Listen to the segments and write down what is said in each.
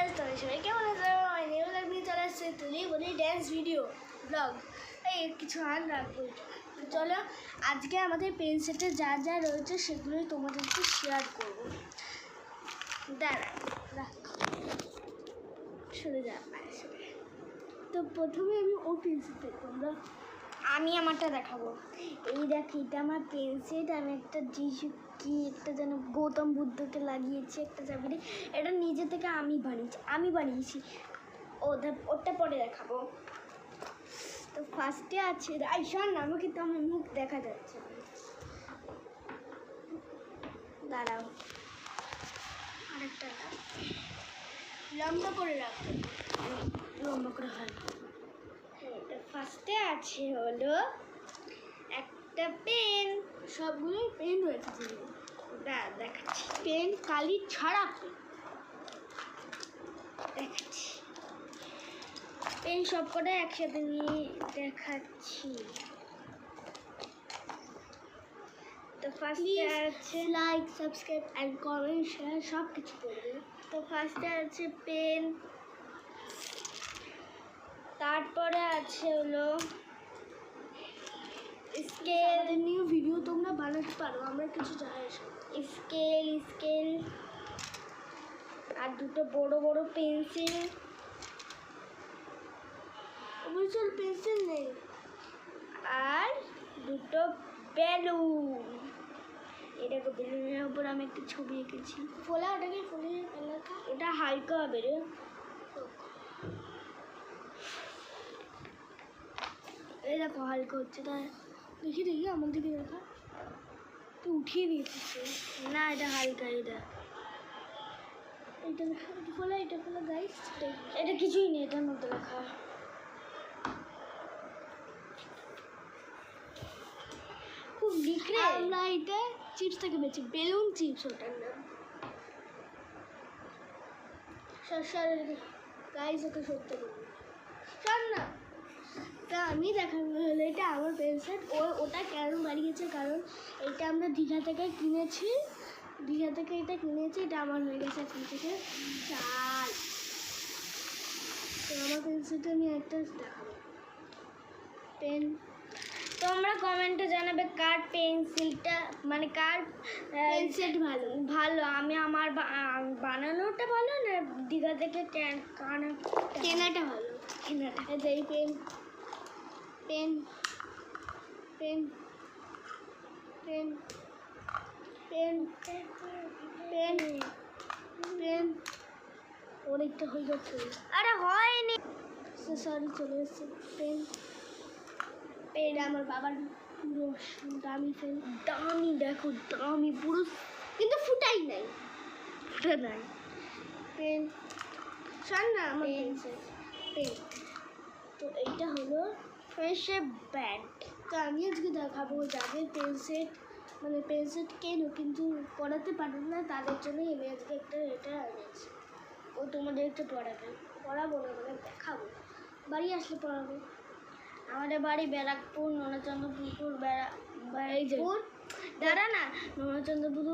Guys, তোমরা সবাই কেমন আছো? আমি নিউজ নিয়ে চলে আসছে তুলি বলি ড্যান্স ভিডিও ব্লগ। এই কিছু আর রাখবো। চলো আজকে আমাদের পেন্সিলটা যা যা রয়েছে সেগুলোই তোমাদেরকে শেয়ার করবো। দাঁড়া রাখ, সরে যা। তো প্রথমে আমি ও পেন্সিল দেখবো, আমি আমারটা দেখাবো। এই দেখ, এটা আমার পেন্সিল। আমি একটা যিশু কি একটা যেন গৌতম বুদ্ধকে লাগিয়েছি একটা চাবিতে। এটা নিজে থেকে আমি বানিয়েছি। ওটা পরে দেখাবো। তো ফার্স্টে আছে, আই শোন না, আমাকে তো আমার মুখ দেখা যাচ্ছে। দাঁড়াও, আরেকটা লম্বা করে রাখবো, লম্বা করে হয়। ফার্স্টে আছে হলো একটা পেন। সবগুলোই পেন রয়েছে, দেখাচ্ছি। পেন কালি ছাড়া দেখাচ্ছি। পেন সব কটা একসাথে নিয়ে দেখাচ্ছি। তো ফার্স্টে আছে like, subscribe and comment, share সব কিছু করবে। তো ফার্স্টে আছে পেন, তারপরে আছে হলো স্কেল। নিউ ভিডিও তোমরা বানাতে পারো, আমরা কিছু চাই। স্কেল আর দুটো বড় বড় পেন্সিল। অবশ্যই পেন্সিল নেই। আর দুটো বেলুন। এটাকে বেলুনের উপর আমি একটা ছবি এঁকেছি। ফোলা, ওটাকে ফুলের এলাকা, ওটা হালকা হবে রে। এই দেখো হালকা হচ্ছে, তাই দেখি আমার দিকে দেখা। তো উঠিয়ে দিয়েছিস না, এটা হালকা। এটা ফোলা গাইস, এটা কিছুই নেই এটার মধ্যে লেখা। খুব লিখলে আমরা এটা চিপস থেকে বেছি, বেলুন চিপস ওটার নাম। গাইস ওকে সত্যি বলবো, শোন না। তা আমি দেখাবো হলো এটা আমার পেন্সিল। ওটা কেন বাড়িয়েছে, কারণ এটা আমরা দীঘা থেকে কিনেছি। এটা আমার হয়ে গেছে এখন থেকে 4। তো আমার পেন্সিলটা আমি একটা দেখাবো। পেন, তোমরা কমেন্টে জানাবে কার পেন্সিলটা, মানে কার পেন্সিল ভালো। আমি আমার বানানোটা ভালো না দীঘা থেকে কেনাটা ভালো? কেনাটা। এই pen pen pen pen pen pen pen অনেকটা হয়ে যাচ্ছে। আরে হয়নি, সরি, চলে এসছে। পেন আমার বাবার পুরো দামি পেন। দামি, দেখো দামি পুরো, কিন্তু ফুটা নাই। পেন শোন না, আমার পেন। তো এইটা হলো ফ্রেশেপ ব্যান্ড। তো আমি আজকে দেখাবো যাদের পেন্সিল কেনো কিন্তু পড়াতে পারবে না, তাদের জন্য আমি আজকে এটা এনেছি। ও তোমাদের একটু পড়াবো না, মানে দেখাবো। বাড়ি আসলে পড়াবো। আমাদের বাড়ি ব্যারাকপুর, ননচন্দ্রপুর। দাঁড়া না, ননচন্দ্রপুর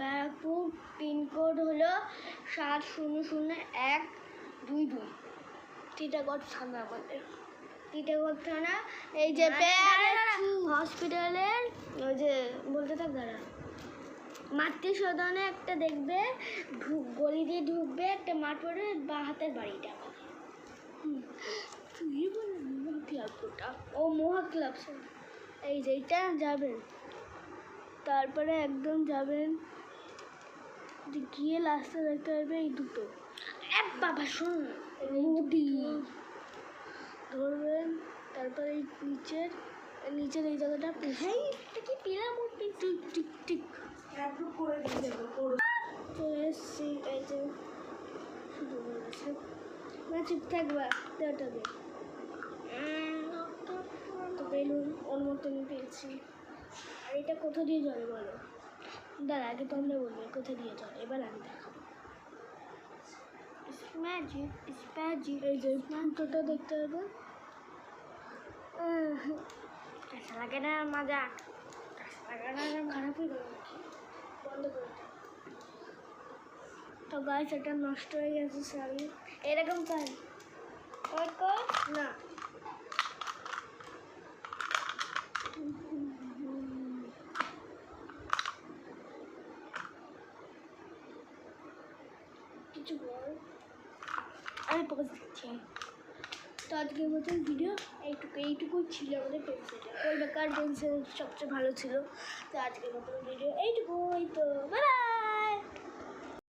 ব্যারাকপুর। পিনকোড হলো 7000122। টিটাগড় থানা আমাদের। টিটাগড় থানা। এই যে হসপিটালের ওই যে বলতে থাক, দাঁড়া, মাতৃসদনে একটা দেখবে, গলি দিয়ে ঢুকবে, একটা মাঠ পড়ে, বা হাতের বাড়িটা। ও মহা ক্লাব। এই যে এইটা যাবেন, তারপরে একদম যাবেন, গিয়ে লাস্টে দেখতে পারবে এই দুটো। বাবা শোন, মুদি ধরবেন, তারপরে এই নিচের এই জায়গাটা কি পেলাম, টিক টিক টিক করে দিয়ে দেবো। তো এসছি, এই যে শুধু বলেছে না, চুপ থাকবা, দেওয়াটা দে। তো বেলুন ওর মতন পেয়েছি। আর এটা কোথা দিয়ে জল বলো? দাঁড়া, আগে তোমরা বলবে কোথা দিয়ে জল, এবার আমি দেখাবো। ম্যাজিক। এই যে ফুটোটা দেখতে হবে। কাঁচা লাগে না, মজা কাঁচা লাগে না, খারাপ হয়ে গেল। বন্ধ করে তো গাছ এটা নষ্ট হয়ে গেছে সরি এরকম কাজ না কিছু বল আমি পজ দিচ্ছি তো আজকের মতন ভিডিও এইটুকুই ছিল আমাদের পেন্সিলটা কোল বেকার পেন্সিল সবচেয়ে ভালো ছিল তো আজকের মতন ভিডিও এইটুকুই তো বাই।